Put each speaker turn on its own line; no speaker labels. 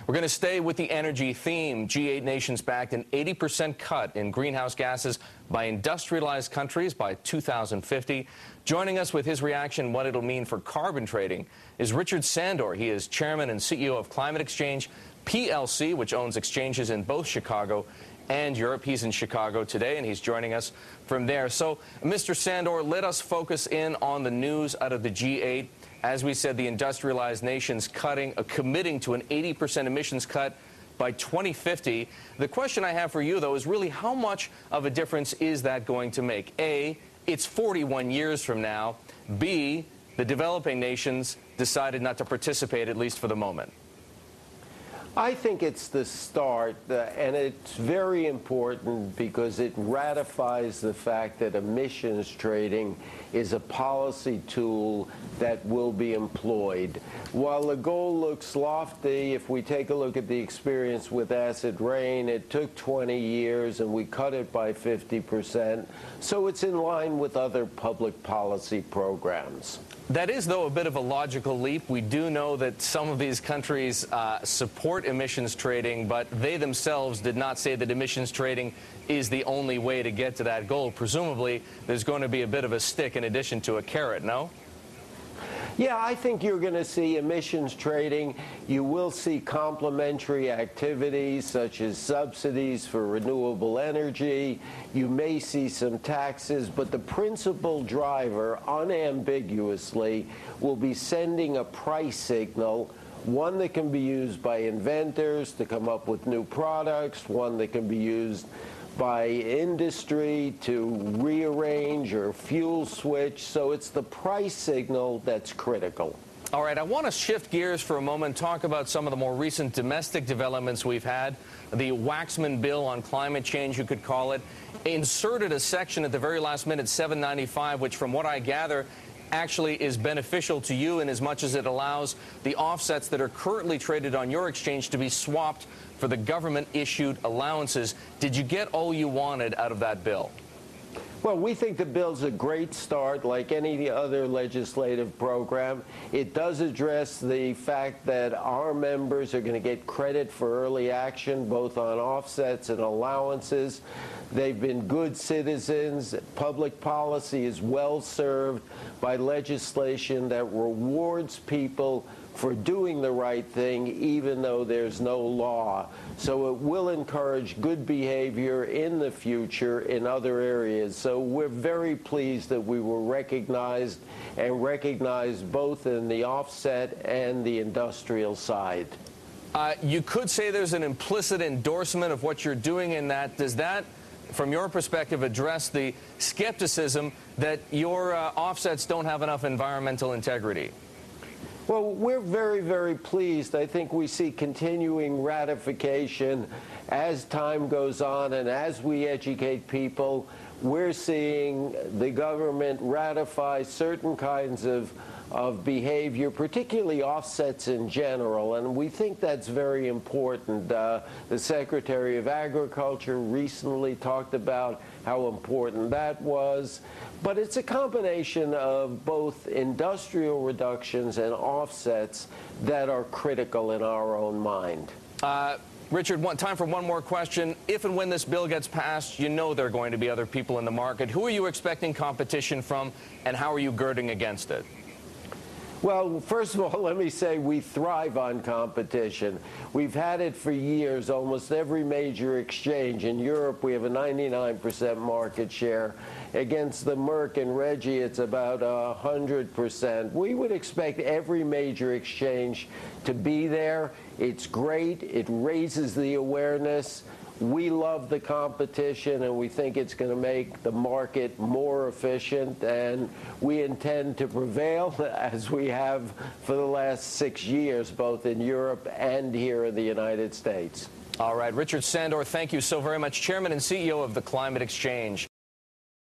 We're going to stay with the energy theme. G8 nations backed an 80% cut in greenhouse gases by industrialized countries by 2050. Joining us with his reaction, what it'll mean for carbon trading, is Richard Sandor. He is chairman and CEO of Climate Exchange PLC, which owns exchanges in both Chicago and Europe. He's in Chicago today, and he's joining us from there. So, Mr. Sandor, let us focus in on the news out of the G8. As we said, the industrialized nations committing to an 80% emissions cut by 2050. The question I have for you, though, is really how much of a difference is that going to make? A, it's 41 years from now. B, the developing nations decided not to participate, at least for the moment.
I think it's the start, and it's very important because it ratifies the fact that emissions trading is a policy tool that will be employed. While the goal looks lofty, if we take a look at the experience with acid rain, it took 20 years and we cut it by 50%, so it's in line with other public policy programs.
That is, though, a bit of a logical leap. We do know that some of these countries support emissions trading, but they themselves did not say that emissions trading is the only way to get to that goal. Presumably, there's going to be a bit of a stick in addition to a carrot, no?
Yeah, I think you're going to see emissions trading. You will see complementary activities such as subsidies for renewable energy. You may see some taxes, but the principal driver, unambiguously, will be sending a price signal, one that can be used by inventors to come up with new products, one that can be used by industry to rearrange or fuel switch. So it's the price signal that's critical.
All right, I want to shift gears for a moment, talk about some of the more recent domestic developments we've had. The Waxman bill on climate change, you could call it, inserted a section at the very last minute, 795, which from what I gather actually is beneficial to you in as much as it allows the offsets that are currently traded on your exchange to be swapped for the government-issued allowances. Did you get all you wanted out of that bill?
Well, we think the bill's a great start, like any other legislative program. It does address the fact that our members are going to get credit for early action, both on offsets and allowances. They've been good citizens. Public policy is well served by legislation that rewards people for doing the right thing, even though there's no law. So it will encourage good behavior in the future in other areas. So we're very pleased that we were recognized, and recognized both in the offset and the industrial side.
You could say there's an implicit endorsement of what you're doing in that. Does that, from your perspective, address the skepticism that your offsets don't have enough environmental integrity?
Well, we're very, very pleased. I think we see continuing ratification as time goes on, and as we educate people, we're seeing the government ratify certain kinds of behavior, particularly offsets in general, and we think that's very important. The Secretary of Agriculture recently talked about how important that was. But it's a combination of both industrial reductions and offsets that are critical in our own mind.
Richard, time for one more question. If and when this bill gets passed, you know there are going to be other people in the market. Who are you expecting competition from, and how are you girding against it?
Well, first of all, let me say we thrive on competition. We've had it for years. Almost every major exchange. In Europe, we have a 99% market share. Against the Merck and Reggie, it's about 100%. We would expect every major exchange to be there. It's great. It raises the awareness. We love the competition, and we think it's going to make the market more efficient, and we intend to prevail, as we have for the last 6 years, both in Europe and here in the United States.
All right, Richard Sandor, thank you so very much, Chairman and CEO of the Climate Exchange.